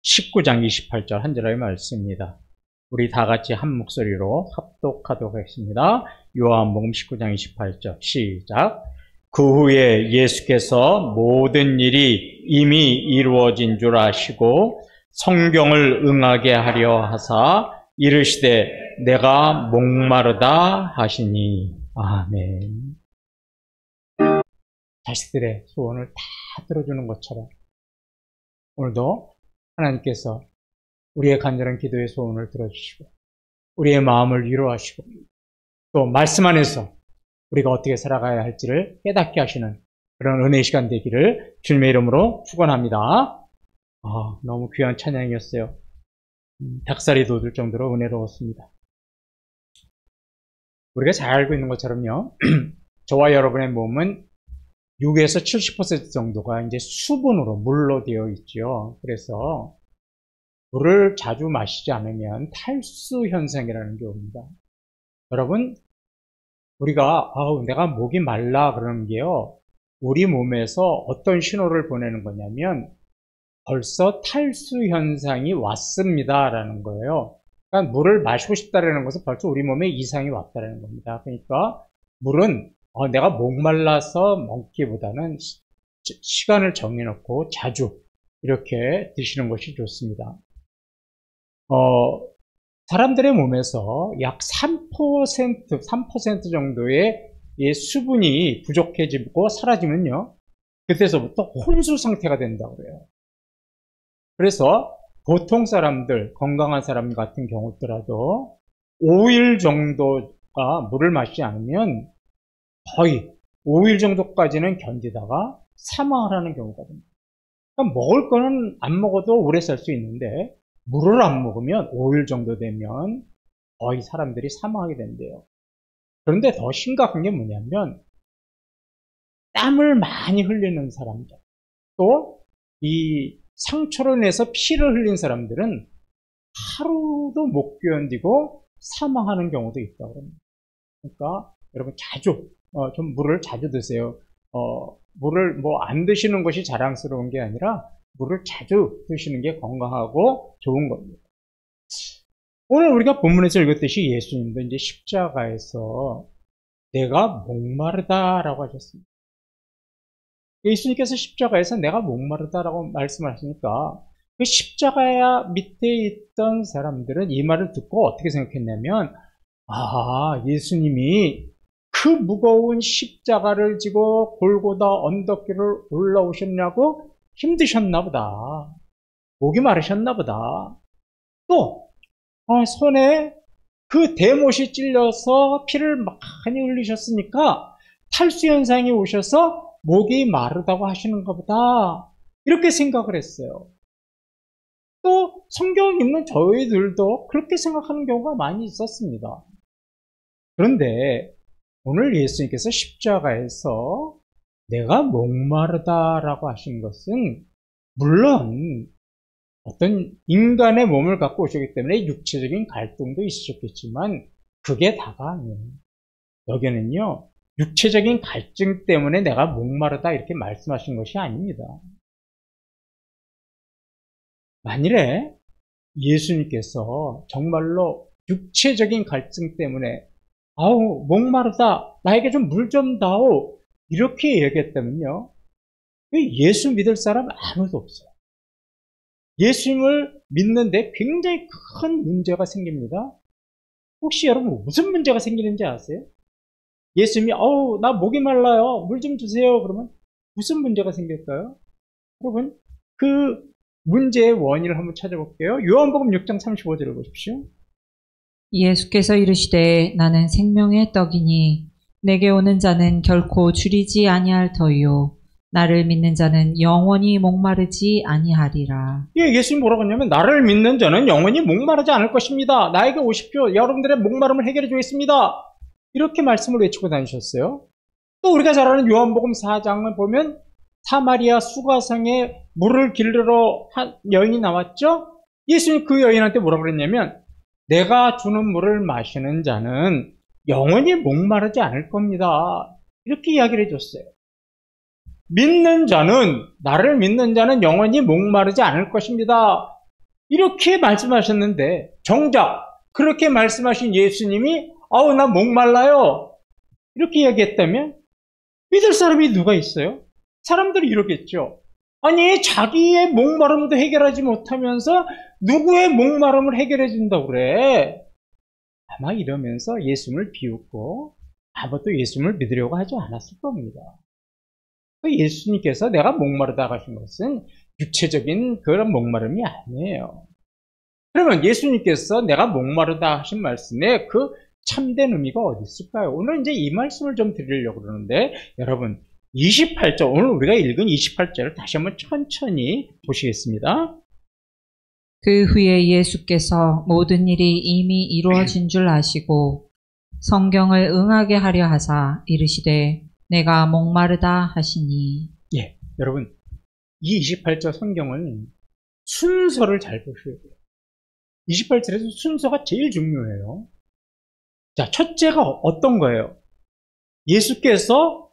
19장 28절 한 절의 말씀입니다. 우리 다 같이 한 목소리로 합독하도록 하겠습니다. 요한복음 19장 28절 시작. 그 후에 예수께서 모든 일이 이미 이루어진 줄 아시고 성경을 응하게 하려 하사 이르시되 내가 목마르다 하시니. 아멘. 자식들의 소원을 다 들어주는 것처럼 오늘도 하나님께서 우리의 간절한 기도의 소원을 들어주시고 우리의 마음을 위로하시고 또 말씀 안에서 우리가 어떻게 살아가야 할지를 깨닫게 하시는 그런 은혜의 시간 되기를 주님의 이름으로 축원합니다. 너무 귀한 찬양이었어요. 닭살이 돋을 정도로 은혜로웠습니다. 우리가 잘 알고 있는 것처럼요. 저와 여러분의 몸은 6에서 70% 정도가 이제 수분으로 물로 되어 있죠. 그래서 물을 자주 마시지 않으면 탈수 현상이라는 게 옵니다. 여러분, 우리가 내가 목이 말라 그러는 게요. 우리 몸에서 어떤 신호를 보내는 거냐면 벌써 탈수 현상이 왔습니다라는 거예요. 그러니까 물을 마시고 싶다라는 것은 벌써 우리 몸에 이상이 왔다라는 겁니다. 그러니까 물은 내가 목말라서 먹기보다는 시간을 정해놓고 자주 이렇게 드시는 것이 좋습니다. 사람들의 몸에서 약 3% 정도의 수분이 부족해지고 사라지면요, 그때서부터 혼수 상태가 된다고 그래요. 그래서 보통 사람들, 건강한 사람 같은 경우더라도 5일 정도가 물을 마시지 않으면 거의 5일 정도까지는 견디다가 사망을 하는 경우가 됩니다. 그러니까 먹을 거는 안 먹어도 오래 살 수 있는데 물을 안 먹으면 5일 정도 되면 거의 사람들이 사망하게 된대요. 그런데 더 심각한 게 뭐냐면 땀을 많이 흘리는 사람들, 또 이 상처를 내서 피를 흘린 사람들은 하루도 못 견디고 사망하는 경우도 있다고 합니다. 그러니까 여러분 자주 좀 물을 자주 드세요. 물을 안 드시는 것이 자랑스러운 게 아니라 물을 자주 드시는 게 건강하고 좋은 겁니다. 오늘 우리가 본문에서 읽었듯이 예수님도 이제 십자가에서 내가 목마르다라고 하셨습니다. 예수님께서 십자가에서 내가 목마르다라고 말씀하시니까 그 십자가 밑에 있던 사람들은 이 말을 듣고 어떻게 생각했냐면 예수님이 그 무거운 십자가를 지고 골고다 언덕길을 올라오셨냐고 힘드셨나 보다. 목이 마르셨나 보다. 또 손에 그 대못이 찔려서 피를 많이 흘리셨으니까 탈수 현상이 오셔서 목이 마르다고 하시는가 보다. 이렇게 생각을 했어요. 또 성경 읽는 저희들도 그렇게 생각하는 경우가 많이 있었습니다. 그런데 오늘 예수님께서 십자가에서 내가 목마르다라고 하신 것은 물론 어떤 인간의 몸을 갖고 오셨기 때문에 육체적인 갈등도 있으셨겠지만 그게 다가 아니에요. 여기는요, 육체적인 갈증 때문에 내가 목마르다 이렇게 말씀하신 것이 아닙니다. 만일에 예수님께서 정말로 육체적인 갈증 때문에 목마르다, 나에게 좀 물 좀 다오, 이렇게 얘기했다면요, 예수 믿을 사람 아무도 없어요. 예수님을 믿는데 굉장히 큰 문제가 생깁니다. 혹시 여러분 무슨 문제가 생기는지 아세요? 예수님이 나 목이 말라요, 물 좀 주세요, 그러면 무슨 문제가 생길까요? 여러분, 그 문제의 원인을 한번 찾아볼게요. 요한복음 6장 35절을 보십시오. 예수께서 이르시되 나는 생명의 떡이니 내게 오는 자는 결코 줄이지 아니할 터이요 나를 믿는 자는 영원히 목마르지 아니하리라. 예수님 뭐라고 했냐면 나를 믿는 자는 영원히 목마르지 않을 것입니다. 나에게 오십시오. 여러분들의 목마름을 해결해 주겠습니다. 이렇게 말씀을 외치고 다니셨어요. 또 우리가 잘 아는 요한복음 4장을 보면 사마리아 수가성에 물을 길르러 한 여인이 나왔죠. 예수님 그 여인한테 뭐라고 그랬냐면 내가 주는 물을 마시는 자는 영원히 목마르지 않을 겁니다. 이렇게 이야기를 해줬어요. 나를 믿는 자는 영원히 목마르지 않을 것입니다. 이렇게 말씀하셨는데 정작 그렇게 말씀하신 예수님이 아우 나 목말라요 이렇게 이야기했다면 믿을 사람이 누가 있어요? 사람들이 이러겠죠. 아니 자기의 목마름도 해결하지 못하면서 누구의 목마름을 해결해 준다고 그래? 아마 이러면서 예수님을 비웃고 아무도 예수님을 믿으려고 하지 않았을 겁니다. 예수님께서 내가 목마르다 하신 것은 육체적인 그런 목마름이 아니에요. 그러면 예수님께서 내가 목마르다 하신 말씀에 그 참된 의미가 어디 있을까요? 오늘 이제 이 말씀을 좀 드리려고 그러는데 여러분 28절 오늘 우리가 읽은 28절을 다시 한번 천천히 보시겠습니다. 그 후에 예수께서 모든 일이 이미 이루어진 줄 아시고 성경을 응하게 하려 하사 이르시되 내가 목마르다 하시니. 예, 여러분 이 28절 성경은 순서를 잘 보셔야 돼요. 28절에서 순서가 제일 중요해요. 자, 첫째가 어떤 거예요? 예수께서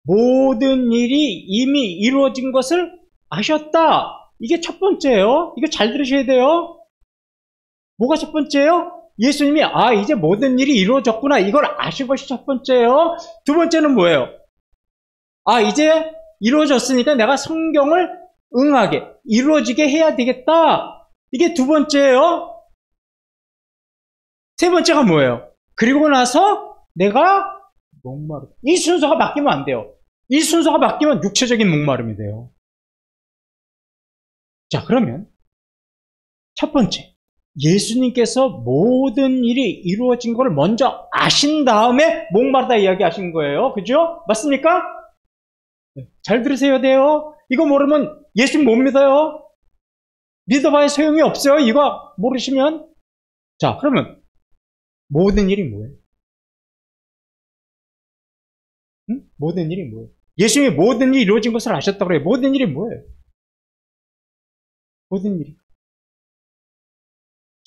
모든 일이 이미 이루어진 것을 아셨다. 이게 첫 번째예요. 이거 잘 들으셔야 돼요. 뭐가 첫 번째예요? 예수님이 이제 모든 일이 이루어졌구나. 이걸 아신 것이 첫 번째예요. 두 번째는 뭐예요? 이제 이루어졌으니까 내가 성경을 응하게, 이루어지게 해야 되겠다. 이게 두 번째예요. 세 번째가 뭐예요? 그리고 나서 내가 목마름. 이 순서가 바뀌면 안 돼요. 이 순서가 바뀌면 육체적인 목마름이 돼요. 자, 그러면 첫 번째, 예수님께서 모든 일이 이루어진 것을 먼저 아신 다음에 목마르다 이야기하신 거예요. 그죠? 맞습니까? 잘 들으셔야 돼요. 이거 모르면 예수님 못 믿어요. 믿어봐야 소용이 없어요. 이거 모르시면. 자, 그러면 모든 일이 뭐예요? 응? 모든 일이 뭐예요? 예수님이 모든 일이 이루어진 것을 아셨다고 그래요. 모든 일이 뭐예요? 모든 일이.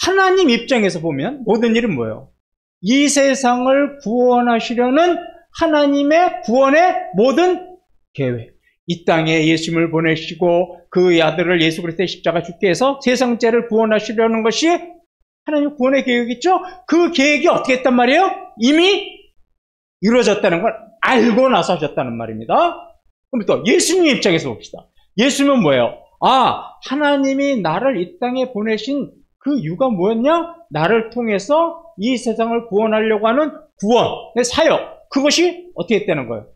하나님 입장에서 보면 모든 일은 뭐예요? 이 세상을 구원하시려는 하나님의 구원의 모든 계획. 이 땅에 예수님을 보내시고 그 아들을 예수 그리스도의 십자가 죽게 해서 세상 죄를 구원하시려는 것이 하나님의 구원의 계획이죠. 그 계획이 어떻게 했단 말이에요? 이미 이루어졌다는 걸 알고 나서 하셨다는 말입니다. 그럼 또 예수님 입장에서 봅시다. 예수님은 뭐예요? 하나님이 나를 이 땅에 보내신 그 이유가 뭐였냐? 나를 통해서 이 세상을 구원하려고 하는 구원의 사역. 그것이 어떻게 했다는 거예요?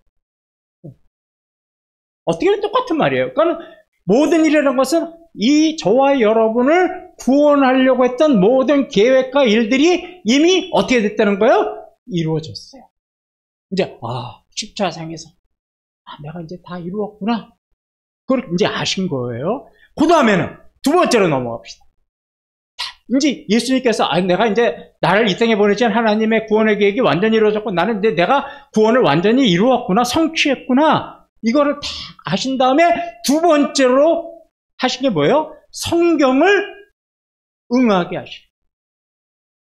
어떻게 보면 똑같은 말이에요. 그러니까 모든 일이라는 것은 이 저와 여러분을 구원하려고 했던 모든 계획과 일들이 이미 어떻게 됐다는 거예요? 이루어졌어요. 이제 십자상에서 내가 이제 다 이루었구나. 그걸 이제 아신 거예요. 그 다음에는 두 번째로 넘어갑시다. 이제 예수님께서 내가 이제 나를 이 땅에 보내신 하나님의 구원의 계획이 완전히 이루어졌고 나는 이제 내가 구원을 완전히 이루었구나, 성취했구나. 이거를 다 아신 다음에 두 번째로 하신 게 뭐예요? 성경을 응하게 하시고.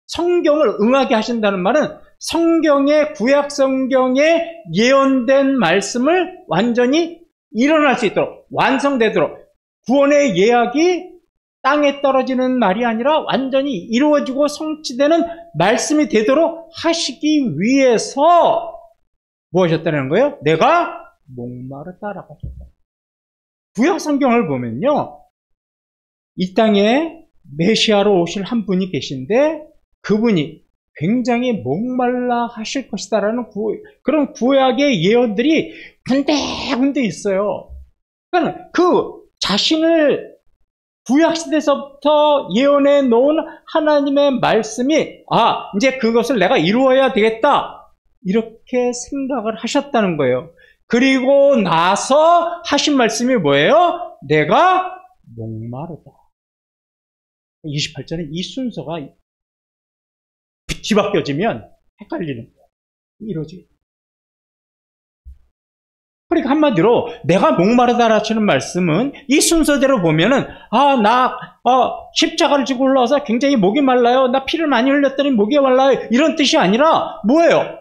성경을 응하게 하신다는 말은 성경의 구약 성경에 예언된 말씀을 완전히 일어날 수 있도록 완성되도록 구원의 예약이 땅에 떨어지는 말이 아니라 완전히 이루어지고 성취되는 말씀이 되도록 하시기 위해서 뭐 하셨다는 거예요? 내가 목마르다라고 하셨다. 구약 성경을 보면요, 이 땅에 메시아로 오실 한 분이 계신데 그분이 굉장히 목말라 하실 것이다라는 그런 구약의 예언들이 군데군데 있어요. 그러니까 그 자신을 구약시대에서부터 예언해 놓은 하나님의 말씀이 이제 그것을 내가 이루어야 되겠다 이렇게 생각을 하셨다는 거예요. 그리고 나서 하신 말씀이 뭐예요? 내가 목마르다. 28절에 이 순서가 뒤바뀌어지면 헷갈리는 거예요. 이러지. 그러니까 한마디로 내가 목마르다 하시는 말씀은 이 순서대로 보면은 나 십자가를 지고 올라와서 굉장히 목이 말라요. 나 피를 많이 흘렸더니 목이 말라요. 이런 뜻이 아니라 뭐예요?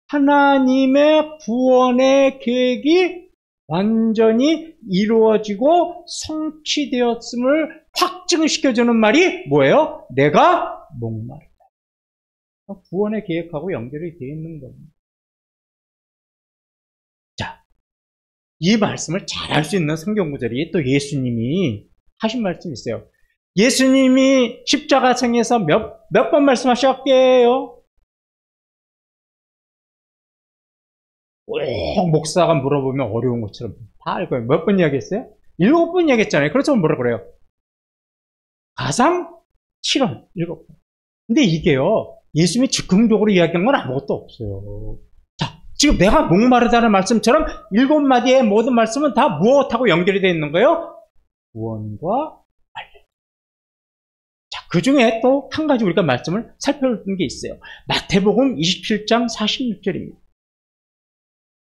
하나님의 구원의 계획이 완전히 이루어지고 성취되었음을 확증시켜주는 말이 뭐예요? 내가 목마르다. 구원의 계획하고 연결이 되어 있는 겁니다. 자, 이 말씀을 잘 할 수 있는 성경 구절이 또 예수님이 하신 말씀이 있어요. 예수님이 십자가상에서 몇 번 말씀하셨게요? 꼭 목사가 물어보면 어려운 것처럼 다 알고요. 몇 번 이야기했어요? 7번 이야기했잖아요. 그래서 뭐라 그래요? 가상 7원 7번. 근데 이게요, 예수님이 즉흥적으로 이야기한 건 아무것도 없어요. 자, 지금 내가 목마르다는 말씀처럼 7마디의 모든 말씀은 다 무엇하고 연결이 되어 있는 거예요? 구원과 말씀. 자, 그 중에 또 한 가지 우리가 말씀을 살펴볼 게 있어요. 마태복음 27장 46절입니다.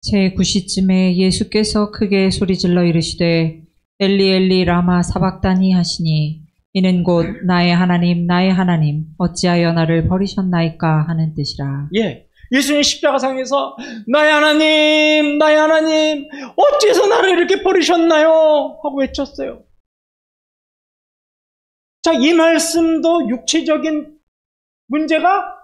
제9시쯤에 예수께서 크게 소리질러 이르시되 엘리 엘리 라마 사박다니 하시니 이는 곧 나의 하나님 어찌하여 나를 버리셨나이까 하는 뜻이라. 예, 예수님 십자가상에서 나의 하나님 어찌해서 나를 이렇게 버리셨나요? 하고 외쳤어요. 자, 이 말씀도 육체적인 문제가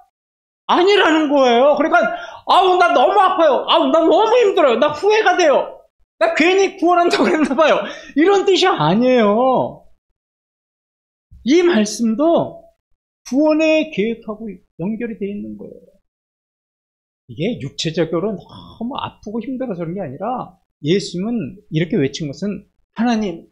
아니라는 거예요. 그러니까 아우 나 너무 아파요. 아우 나 너무 힘들어요. 나 후회가 돼요. 나 괜히 구원한다고 그랬나 봐요. 이런 뜻이 아니에요. 이 말씀도 구원의 계획하고 연결이 되어 있는 거예요. 이게 육체적으로 너무 아프고 힘들어서 그런 게 아니라 예수님은 이렇게 외친 것은 하나님,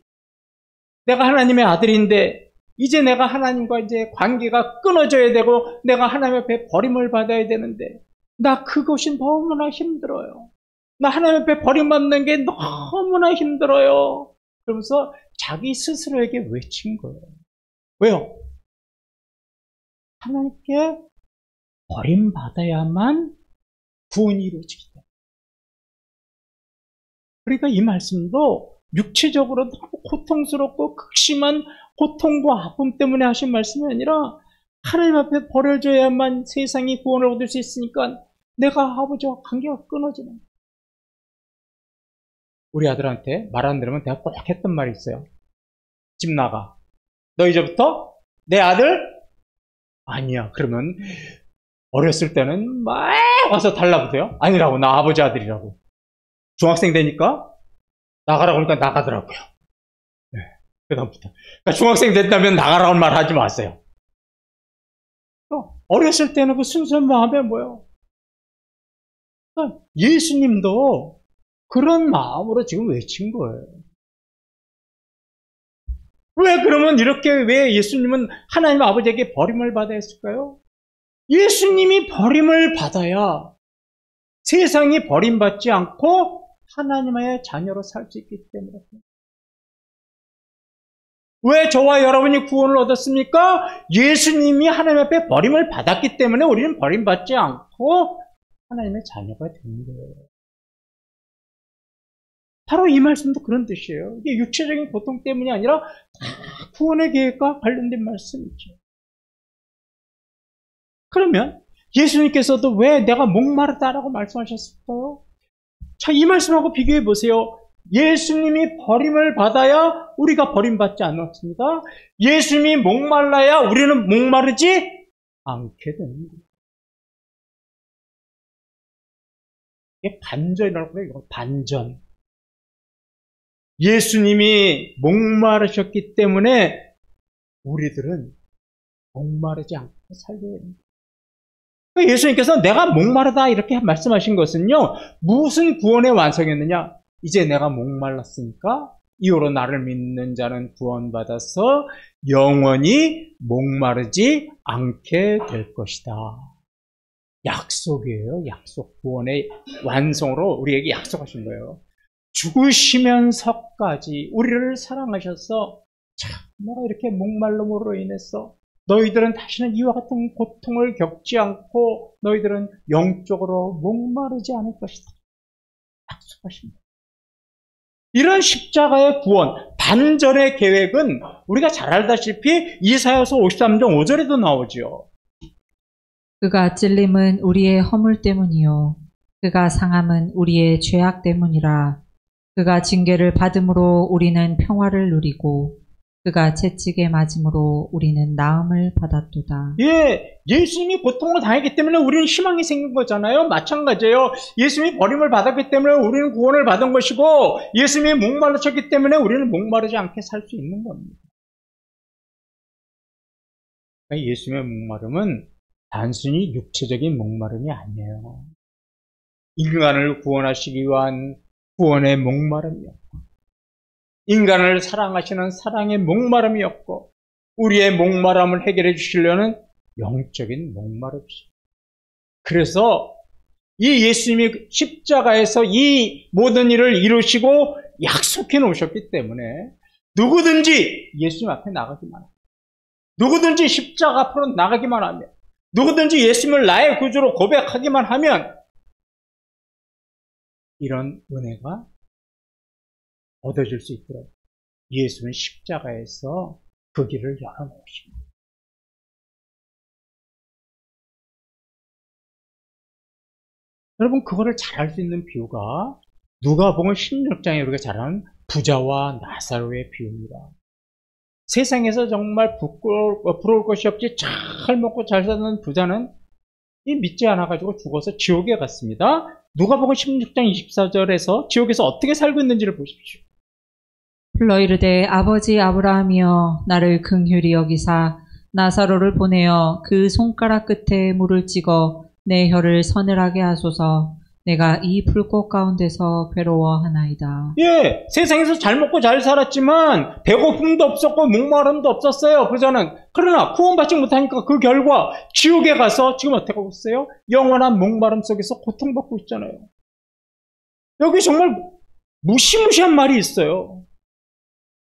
내가 하나님의 아들인데 이제 내가 하나님과 이제 관계가 끊어져야 되고 내가 하나님 앞에 버림을 받아야 되는데 나 그것이 너무나 힘들어요. 나 하나님 앞에 버림받는 게 너무나 힘들어요. 그러면서 자기 스스로에게 외친 거예요. 왜요? 하나님께 버림받아야만 구원이 이루어지기 때문에. 그러니까 이 말씀도 육체적으로 너무 고통스럽고 극심한 고통과 아픔 때문에 하신 말씀이 아니라 하나님 앞에 버려져야만 세상이 구원을 얻을 수 있으니까 내가 아버지와 관계가 끊어지는 거예요. 우리 아들한테 말 안 들으면 내가 꼭 했던 말이 있어요. 집 나가. 너 이제부터 내 아들? 아니야. 그러면 어렸을 때는 막 와서 달라붙어요. 아니라고. 나 아버지 아들이라고. 중학생 되니까 나가라고 하니까 나가더라고요. 네, 그다음부터. 그러니까 중학생 됐다면 나가라고 말하지 마세요. 어렸을 때는 그 순수한 마음에 뭐예요? 그러니까 예수님도 그런 마음으로 지금 외친 거예요. 왜 그러면 이렇게 왜 예수님은 하나님 아버지에게 버림을 받아야 했을까요? 예수님이 버림을 받아야 세상이 버림받지 않고 하나님의 자녀로 살 수 있기 때문에. 왜 저와 여러분이 구원을 얻었습니까? 예수님이 하나님 앞에 버림을 받았기 때문에 우리는 버림받지 않고 하나님의 자녀가 된 거예요. 바로 이 말씀도 그런 뜻이에요. 이게 육체적인 고통 때문이 아니라 구원의 계획과 관련된 말씀이죠. 그러면 예수님께서도 왜 내가 목마르다라고 말씀하셨을까요? 자, 이 말씀하고 비교해 보세요. 예수님이 버림을 받아야 우리가 버림받지 않았습니다. 예수님이 목말라야 우리는 목마르지 않게 되는 거예요. 이게 반전이라고 해요. 반전. 예수님이 목마르셨기 때문에 우리들은 목마르지 않고 살게 됩니다. 예수님께서 내가 목마르다 이렇게 말씀하신 것은요, 무슨 구원의 완성이었느냐? 이제 내가 목말랐으니까 이후로 나를 믿는 자는 구원받아서 영원히 목마르지 않게 될 것이다. 약속이에요. 약속. 구원의 완성으로 우리에게 약속하신 거예요. 죽으시면서까지 우리를 사랑하셔서 참 내가 이렇게 목말름으로 인해서 너희들은 다시는 이와 같은 고통을 겪지 않고 너희들은 영적으로 목마르지 않을 것이다. 약속하십니다. 이런 십자가의 구원, 반전의 계획은 우리가 잘 알다시피 이사야서 53장 5절에도 나오죠. 그가 찔림은 우리의 허물 때문이요 그가 상함은 우리의 죄악 때문이라. 그가 징계를 받음으로 우리는 평화를 누리고 그가 채찍에 맞음으로 우리는 나음을 받았도다. 예, 예수님이 고통을 당했기 때문에 우리는 희망이 생긴 거잖아요. 마찬가지예요. 예수님이 버림을 받았기 때문에 우리는 구원을 받은 것이고, 예수님이 목마르셨기 때문에 우리는 목마르지 않게 살 수 있는 겁니다. 그러니까 예수님의 목마름은 단순히 육체적인 목마름이 아니에요. 인간을 구원하시기 위한 구원의 목마름이었고, 인간을 사랑하시는 사랑의 목마름이었고, 우리의 목마름을 해결해 주시려는 영적인 목마름이죠. 그래서 이 예수님이 십자가에서 이 모든 일을 이루시고 약속해 놓으셨기 때문에 누구든지 예수님 앞에 나가기만 하면, 누구든지 십자가 앞으로 나가기만 하면, 누구든지 예수님을 나의 구주로 고백하기만 하면 이런 은혜가 얻어질 수 있도록 예수는 십자가에서 그 길을 열어놓으십니다. 여러분, 그거를 잘 알 수 있는 비유가 누가복음 16장에 우리가 잘 아는 부자와 나사로의 비유입니다. 세상에서 정말 부러울 것이 없이 잘 먹고 잘 사는 부자는 이 믿지 않아가지고 죽어서 지옥에 갔습니다. 누가복음 16장 24절에서 지옥에서 어떻게 살고 있는지를 보십시오. 불러 이르되 아버지 아브라함이여 나를 긍휼히 여기사 나사로를 보내어 그 손가락 끝에 물을 찍어 내 혀를 서늘하게 하소서. 내가 이 불꽃 가운데서 괴로워하나이다. 예, 세상에서 잘 먹고 잘 살았지만 배고픔도 없었고 목마름도 없었어요. 그러나 구원받지 못하니까 그 결과 지옥에 가서 지금 어떻게 하고 있어요? 영원한 목마름 속에서 고통받고 있잖아요. 여기 정말 무시무시한 말이 있어요.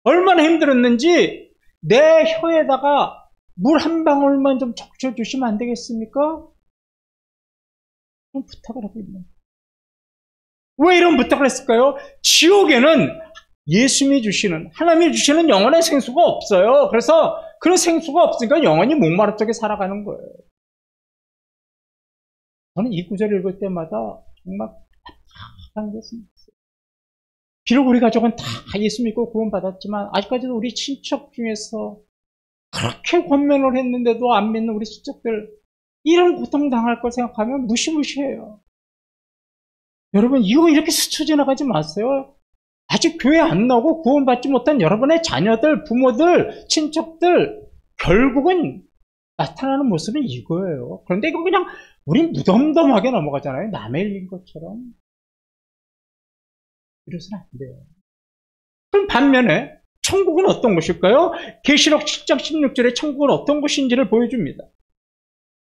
얼마나 힘들었는지 내 혀에다가 물 한 방울만 좀 적셔주시면 안 되겠습니까? 좀 부탁을 하고 있네요. 왜 이런 부탁을 했을까요? 지옥에는 예수님이 주시는, 하나님이 주시는 영원한 생수가 없어요. 그래서 그런 생수가 없으니까 영원히 목마른 쪽에 살아가는 거예요. 저는 이 구절을 읽을 때마다 정말 답답한 것입니다. 비록 우리 가족은 다 예수 믿고 구원받았지만 아직까지도 우리 친척 중에서 그렇게 권면을 했는데도 안 믿는 우리 친척들, 이런 고통당할 걸 생각하면 무시무시해요. 여러분, 이거 이렇게 스쳐 지나가지 마세요. 아직 교회 안 나오고 구원받지 못한 여러분의 자녀들, 부모들, 친척들, 결국은 나타나는 모습은 이거예요. 그런데 이거 그냥 우린 무덤덤하게 넘어가잖아요. 남의 일인 것처럼. 이래서는 안 돼요. 그럼 반면에 천국은 어떤 곳일까요? 계시록 7장 16절에 천국은 어떤 곳인지를 보여줍니다.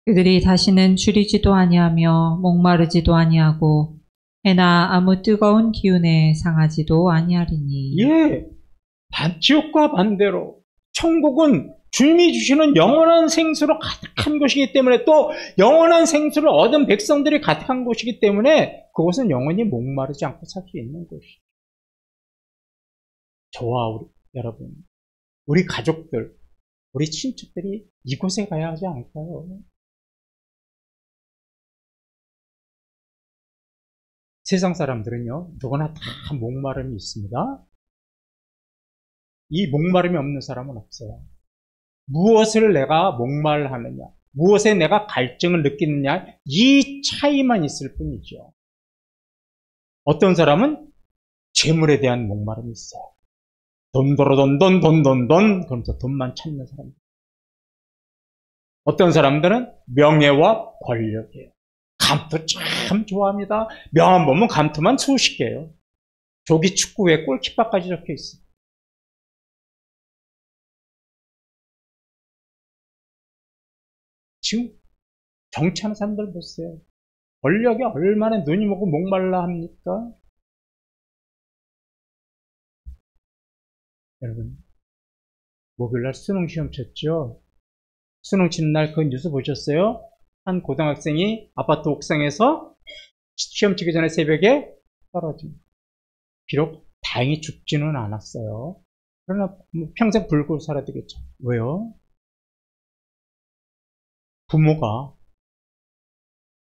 그들이 다시는 줄이지도 아니하며 목마르지도 아니하고 해나 아무 뜨거운 기운에 상하지도 아니하리니. 예, 지옥과 반대로 천국은 주님이 주시는 영원한 생수로 가득한 곳이기 때문에, 또 영원한 생수를 얻은 백성들이 가득한 곳이기 때문에 그곳은 영원히 목마르지 않고 살 수 있는 곳이죠. 저와 여러분, 우리 가족들, 우리 친척들이 이곳에 가야 하지 않을까요? 세상 사람들은요, 누구나 다 목마름이 있습니다. 이 목마름이 없는 사람은 없어요. 무엇을 내가 목말하느냐, 무엇에 내가 갈증을 느끼느냐, 이 차이만 있을 뿐이죠. 어떤 사람은 재물에 대한 목마름이 있어요. 돈도로돈돈, 그러면서 돈만 찾는 사람. 어떤 사람들은 명예와 권력이에요. 감투 참 좋아합니다. 명함 보면 감투만 수십 개예요. 조기 축구에 골키퍼까지 적혀 있어요. 지금 정치하는 사람들 보세요. 권력이 얼마나 눈이 먹고 목말라 합니까? 여러분, 목요일날 수능 시험 쳤죠? 수능 치는 날 그 뉴스 보셨어요? 한 고등학생이 아파트 옥상에서 시험 치기 전에 새벽에 떨어집니다. 비록 다행히 죽지는 않았어요. 그러나 평생 불고 살아야 되겠죠. 왜요? 부모가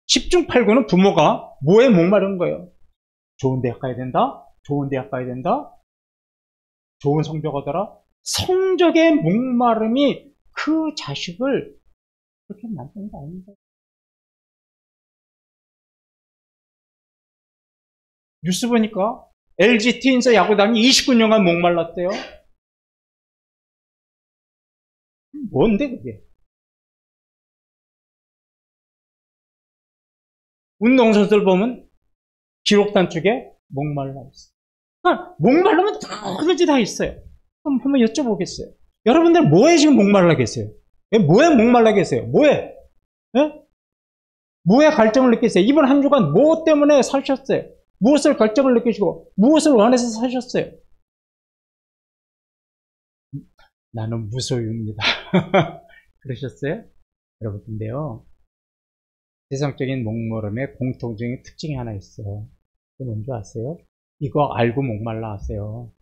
10중 8구는 부모가 뭐에 목마른 거예요? 좋은 대학 가야 된다? 좋은 대학 가야 된다? 좋은 성적 얻어라? 성적의 목마름이 그 자식을 그렇게 만든 거 아닌가? 뉴스 보니까 LG 트윈스 야구단이 29년간 목말랐대요. 뭔데 그게? 운동선수들 보면 기록 단축에 목말라 있어. 그러니까 목말라면 누구든지 다 있어요. 그럼 한번 여쭤보겠어요. 여러분들 뭐에 지금 목말라 계세요? 뭐에 목말라 계세요? 뭐에? 예? 뭐에 갈증을 느끼세요? 이번 한 주간 뭐 때문에 사셨어요? 무엇을 갈증을 느끼시고 무엇을 원해서 사셨어요? 나는 무소유입니다. 그러셨어요? 여러분, 근데요, 세상적인 목마름의 공통적인 특징이 하나 있어요. 그게 뭔지 아세요? 이거 알고 목말라 하세요.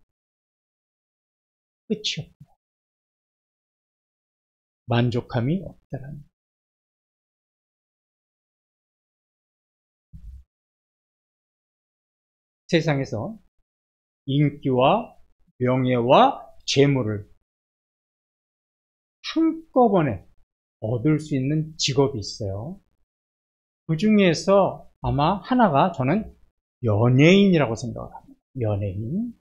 끝이 없다. 만족함이 없다라는. 세상에서 인기와 명예와 재물을 한꺼번에 얻을 수 있는 직업이 있어요. 그 중에서 아마 하나가 저는 연예인이라고 생각을 합니다. 연예인.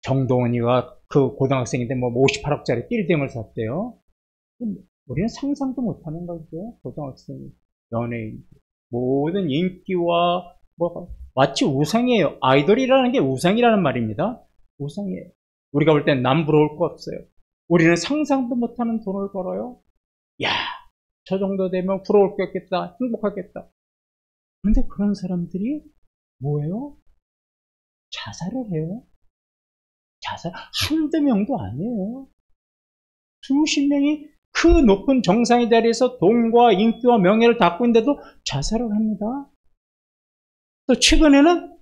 정동원이가 그 고등학생인데 58억짜리 빌딩을 샀대요. 우리는 상상도 못하는 거죠. 고등학생이. 연예인. 모든 인기와 마치 우상이에요. 아이돌이라는 게 우상이라는 말입니다. 우상이에요. 우리가 볼 땐 남 부러울 거 없어요. 우리는 상상도 못하는 돈을 벌어요. 야, 저 정도 되면 부러울 게 없겠다. 행복하겠다. 그런데 그런 사람들이 뭐예요? 자살을 해요. 자살 한두 명도 아니에요. 수십 명이 그 높은 정상의 자리에서 돈과 인기와 명예를 갖고 있는데도 자살을 합니다. 또 최근에는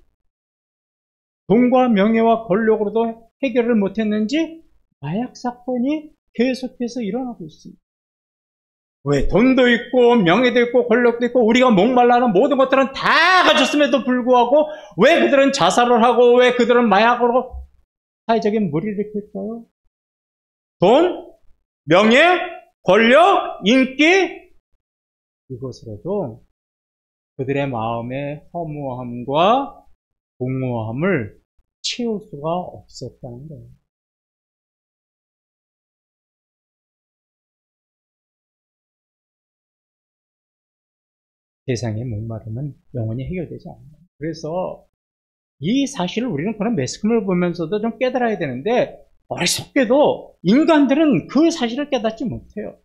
돈과 명예와 권력으로도 해결을 못했는지 마약 사건이 계속해서 일어나고 있습니다. 왜? 돈도 있고 명예도 있고 권력도 있고 우리가 목말라는 모든 것들은 다 가졌음에도 불구하고 왜 그들은 자살을 하고 왜 그들은 마약으로 사회적인 무리를 일으킬까요? 돈, 명예, 권력, 인기, 이것으로도 그들의 마음의 허무함과 공허함을 채울 수가 없었다는 거예요. 세상의 목마름은 영원히 해결되지 않아요. 그래서 이 사실을 우리는 그런 매스컴을 보면서도 좀 깨달아야 되는데 어리석게도 인간들은 그 사실을 깨닫지 못해요.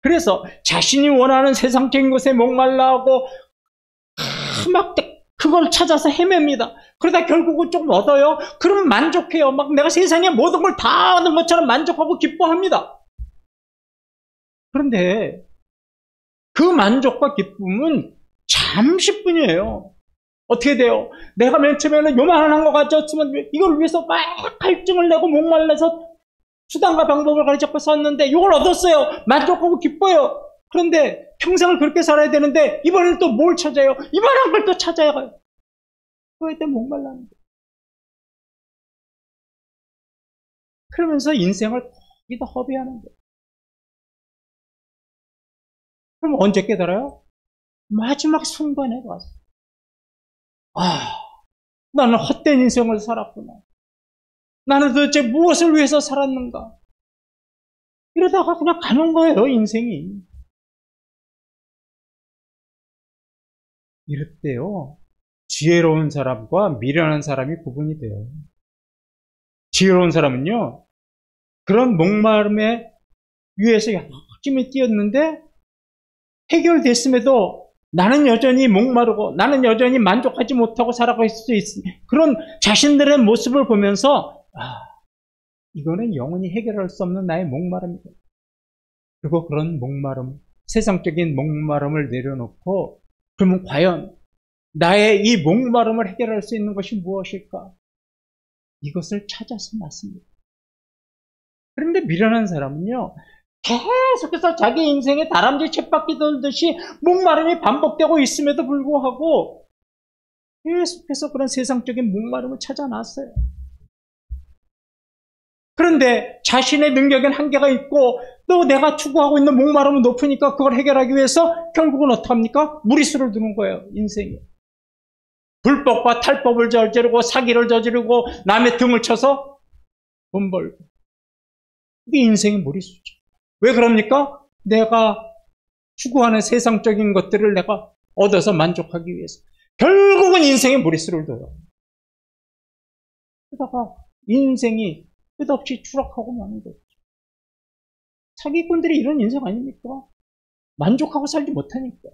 그래서 자신이 원하는 세상적인 것에 목말라하고 막 그걸 찾아서 헤맵니다. 그러다 결국은 좀 얻어요. 그러면 만족해요. 막 내가 세상의 모든 걸 다 얻은 것처럼 만족하고 기뻐합니다. 그런데 그 만족과 기쁨은 잠시뿐이에요. 어떻게 돼요? 내가 맨 처음에는 요만한 거 가졌으면 이걸 위해서 막 갈증을 내고 목말라서 수단과 방법을 가르쳐 썼는데 이걸 얻었어요. 만족하고 기뻐요. 그런데 평생을 그렇게 살아야 되는데 이번에는 또 뭘 찾아요? 이만한 걸 또 찾아야 가요. 그거에 대해 목말라는 거예요. 그러면서 인생을 거기다 허비하는 거예요. 그럼 언제 깨달아요? 마지막 순간에 가서. 나는 헛된 인생을 살았구나. 나는 도대체 무엇을 위해서 살았는가? 이러다가 그냥 가는 거예요, 인생이. 이럴 때요, 지혜로운 사람과 미련한 사람이 구분이 돼요. 지혜로운 사람은요, 그런 목마름에 위에서 열심히 뛰었는데, 해결됐음에도 나는 여전히 목마르고 나는 여전히 만족하지 못하고 살아갈 수 있는 그런 자신들의 모습을 보면서 이거는 영원히 해결할 수 없는 나의 목마름이다. 그리고 그런 목마름, 세상적인 목마름을 내려놓고 그러면 과연 나의 이 목마름을 해결할 수 있는 것이 무엇일까? 이것을 찾아서 맞습니다. 그런데 미련한 사람은요, 계속해서 자기 인생에 다람쥐 쳇바퀴 돌듯이 목마름이 반복되고 있음에도 불구하고 계속해서 그런 세상적인 목마름을 찾아놨어요. 그런데 자신의 능력엔 한계가 있고 또 내가 추구하고 있는 목마름은 높으니까 그걸 해결하기 위해서 결국은 어떡합니까? 무리수를 두는 거예요, 인생이. 불법과 탈법을 저지르고 사기를 저지르고 남의 등을 쳐서 돈 벌고. 이게 인생의 무리수죠. 왜 그럽니까? 내가 추구하는 세상적인 것들을 내가 얻어서 만족하기 위해서. 결국은 인생의 무리수를 둬요. 그러다가 인생이 끝없이 추락하고 마는 거죠. 사기꾼들이 이런 인생 아닙니까? 만족하고 살지 못하니까.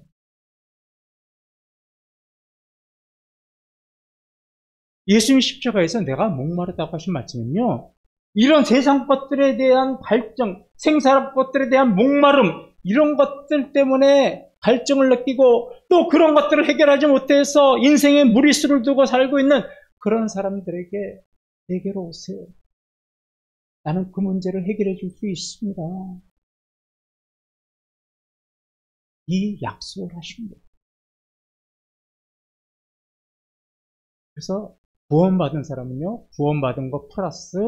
예수님 십자가에서 내가 목마르다고 하신 말씀은요, 이런 세상 것들에 대한 갈증, 생사람 것들에 대한 목마름, 이런 것들 때문에 갈증을 느끼고 또 그런 것들을 해결하지 못해서 인생의 무리수를 두고 살고 있는 그런 사람들에게 내게로 오세요. 나는 그 문제를 해결해 줄 수 있습니다. 이 약속을 하신 거예요. 그래서 구원받은 사람은요, 구원받은 것 플러스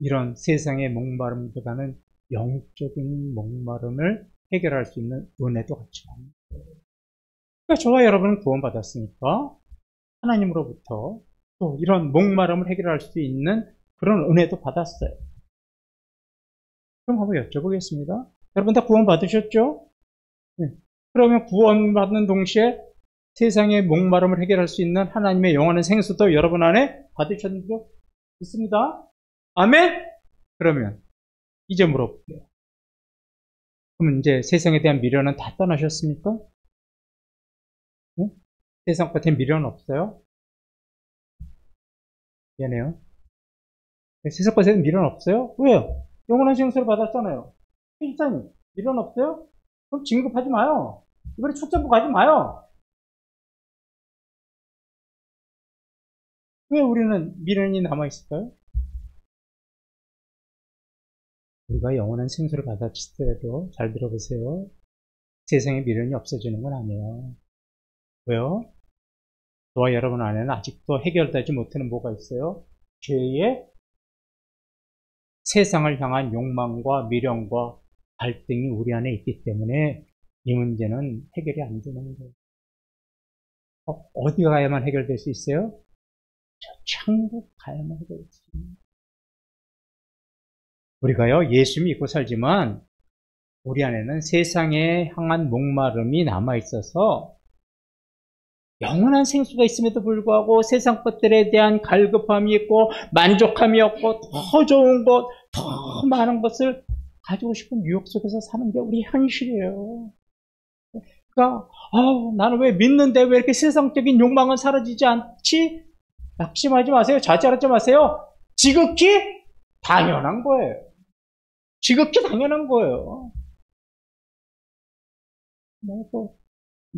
이런 세상의 목마름보다는 영적인 목마름을 해결할 수 있는 은혜도 같이 받는 거예요. 그러니까 저와 여러분은 구원받았으니까 하나님으로부터 또 이런 목마름을 해결할 수 있는 그런 은혜도 받았어요. 그럼 한번 여쭤보겠습니다. 여러분 다 구원받으셨죠? 네. 그러면 구원받는 동시에 세상의 목마름을 해결할 수 있는 하나님의 영원한 생수도 여러분 안에 받으셨는 줄 있습니다. 아멘? 그러면 이제 물어볼게요. 그럼 이제 세상에 대한 미련은 다 떠나셨습니까? 네? 세상 같은 미련은 없어요? 미안해요. 네, 세상 것에는 미련 없어요? 왜요? 영원한 생수를 받았잖아요. 일단 미련 없어요? 그럼 진급하지 마요. 이번에 출전부 가지 마요. 왜 우리는 미련이 남아있을까요? 우리가 영원한 생수를 받았을때도 잘 들어보세요. 세상에 미련이 없어지는 건 아니에요. 왜요? 저와 여러분 안에는 아직도 해결되지 못하는 뭐가 있어요? 죄의 세상을 향한 욕망과 미련과 갈등이 우리 안에 있기 때문에 이 문제는 해결이 안 되는 거예요. 어디 가야만 해결될 수 있어요? 저 천국 가야만 해결될 수 있습니다. 우리가요, 예수 믿고 살지만 우리 안에는 세상에 향한 목마름이 남아있어서 영원한 생수가 있음에도 불구하고 세상 것들에 대한 갈급함이 있고 만족함이 없고 더 좋은 것, 더 많은 것을 가지고 싶은 유혹 속에서 사는 게 우리 현실이에요. 그러니까 나는 왜 믿는데 왜 이렇게 세상적인 욕망은 사라지지 않지? 낙심하지 마세요. 좌절하지 마세요. 지극히 당연한 거예요. 지극히 당연한 거예요. 또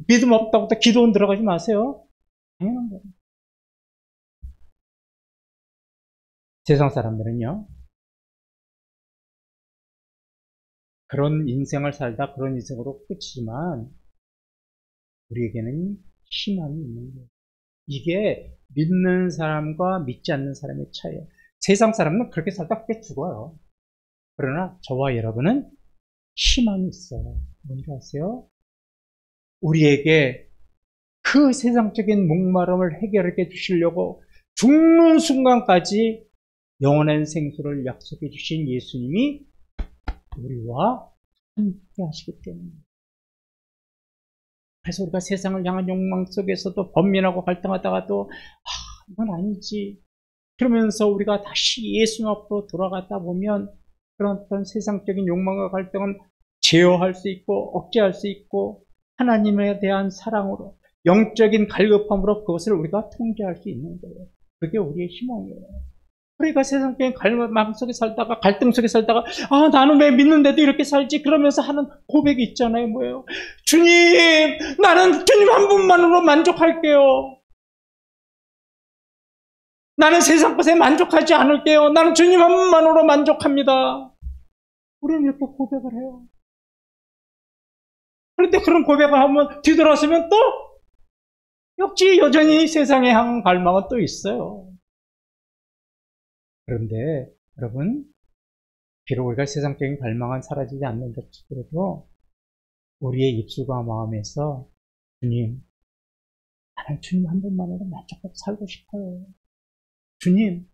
믿음 없다고 또 기도원 들어가지 마세요. 당연한 거예요. 세상 사람들은요, 그런 인생을 살다 그런 인생으로 끝이지만 우리에게는 희망이 있는 거예요. 이게 믿는 사람과 믿지 않는 사람의 차이예요. 세상 사람은 그렇게 살다 그렇게 죽어요. 그러나 저와 여러분은 희망이 있어요. 뭔지 아세요? 우리에게 그 세상적인 목마름을 해결해 주시려고 죽는 순간까지 영원한 생수를 약속해 주신 예수님이 우리와 함께 하시기 때문에. 그래서 우리가 세상을 향한 욕망 속에서도 번민하고 갈등하다가도 이건 아니지. 그러면서 우리가 다시 예수님 앞으로 돌아가다 보면 그런 어떤 세상적인 욕망과 갈등은 제어할 수 있고 억제할 수 있고 하나님에 대한 사랑으로 영적인 갈급함으로 그것을 우리가 통제할 수 있는 거예요. 그게 우리의 희망이에요. 우리가 세상적인 갈망 속에 살다가 갈등 속에 살다가 나는 왜 믿는데도 이렇게 살지? 그러면서 하는 고백이 있잖아요. 뭐예요? 주님, 나는 주님 한 분만으로 만족할게요. 나는 세상 것에 만족하지 않을게요. 나는 주님 한 분만으로 만족합니다. 우리는 이렇게 고백을 해요. 그런데 그런 고백을 하면 뒤돌아서면 또 역시 여전히 세상에 향한 갈망은 또 있어요. 그런데 여러분, 비록 우리가 세상적인 갈망은 사라지지 않는다 치더라도 우리의 입술과 마음에서 주님, 나는 주님 한 분만으로 만족하고 살고 싶어요. 주님,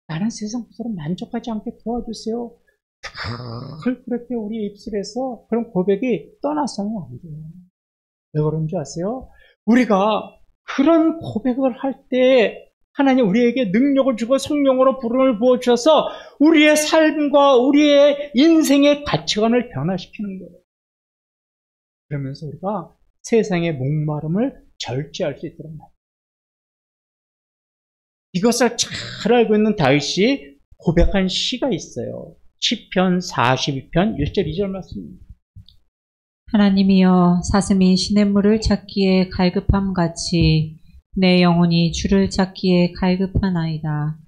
나는 세상 것으로 만족하지 않게 도와주세요. 그렇게 우리의 입술에서 그런 고백이 떠나서는 안 돼요. 왜 그런 줄 아세요? 우리가 그런 고백을 할 때 하나님 우리에게 능력을 주고 성령으로 부름을 부어주셔서 우리의 삶과 우리의 인생의 가치관을 변화시키는 거예요. 그러면서 우리가 세상의 목마름을 절제할 수 있도록 말이에요. 이것을 잘 알고 있는 다윗이 고백한 시가 있어요. 시편 42편 1절 2절 말씀입니다. 하나님이여 사슴이 시냇물을 찾기에 갈급함같이 내 영혼이 주를 찾기에 갈급하나이다.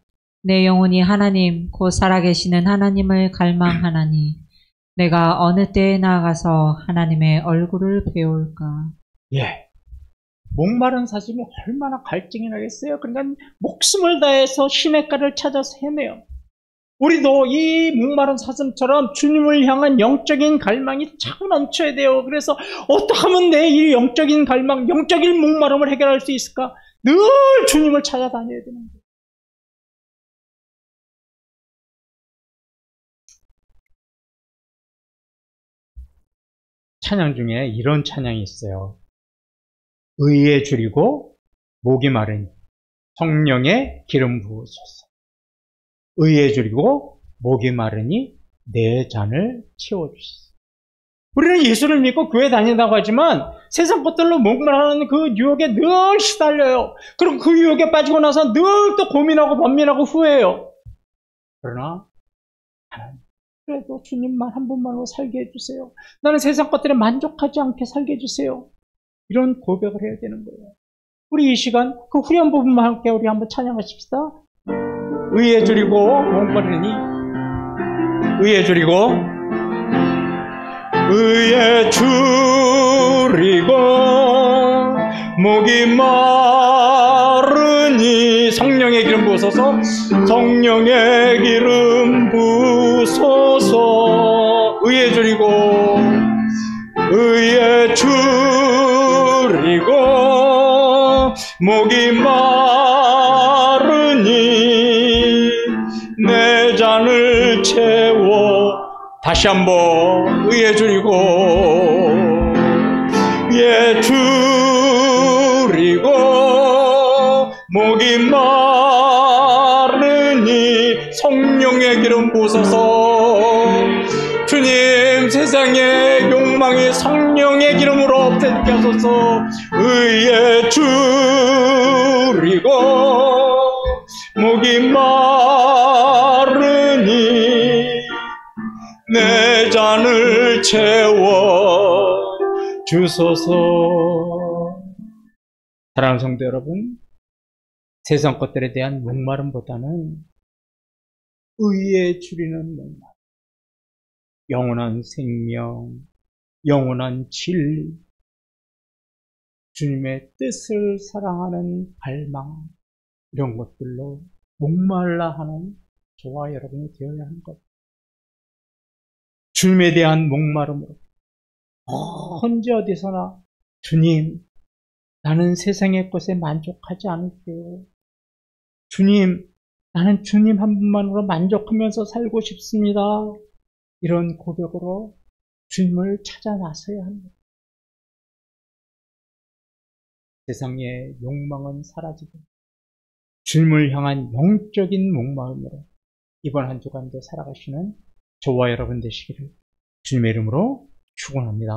내 영혼이 하나님 곧 살아계시는 하나님을 갈망하나니 내가 어느 때에 나아가서 하나님의 얼굴을 배울까. 예, 목마른 사슴이 얼마나 갈증이 나겠어요. 그러니까 목숨을 다해서 시냇가를 찾아서 헤매요. 우리도 이 목마른 사슴처럼 주님을 향한 영적인 갈망이 참 넘쳐야 돼요. 그래서 어떻게 하면 내 이 영적인 갈망, 영적인 목마름을 해결할 수 있을까? 늘 주님을 찾아다녀야 되는 거예요. 찬양 중에 이런 찬양이 있어요. 의에 줄이고 목이 마르니 성령의 기름 부으소서. 의에 줄이고 목이 마르니 내 잔을 채워주시소. 우리는 예수를 믿고 교회 다닌다고 하지만 세상 것들로 목마르는 그 유혹에 늘 시달려요. 그리고 그 유혹에 빠지고 나서 늘 또 고민하고 번민하고 후회해요. 그러나 하나님, 그래도 주님만 한 분만으로 살게 해주세요. 나는 세상 것들에 만족하지 않게 살게 해주세요. 이런 고백을 해야 되는 거예요. 우리 이 시간 그 후렴 부분만 함께 우리 한번 찬양하십시다. 의에 줄이고 목마르니 의에 줄이고 의에 줄이고 목이 마르니 성령의 기름 부으소서. 성령의 기름 부으소서. 의에 줄이고 의에 줄이고 목이 마르니 내 잔을 채워. 다시 한번 의에 줄이고 의에 줄이고 목이 마르니 성령의 기름 부으소서. 주님, 세상의 욕망이 성령의 기름으로 없애게 하소서. 의에 줄이고 목이 마르니 내 잔을 채워 주소서. 사랑하는 성도 여러분, 세상 것들에 대한 목마름보다는 의에 줄이는 목마름, 영원한 생명, 영원한 진리, 주님의 뜻을 사랑하는 갈망, 이런 것들로 목말라 하는 저와 여러분이 되어야 하는 것. 주님에 대한 목마름으로 언제 어디서나 주님, 나는 세상의 것에 만족하지 않을게요. 주님, 나는 주님 한 분만으로 만족하면서 살고 싶습니다. 이런 고백으로 주님을 찾아 나서야 합니다. 세상의 욕망은 사라지고 주님을 향한 영적인 목마름으로 이번 한 주간도 살아가시는 저와 여러분 되시기를 주님의 이름으로 축원합니다.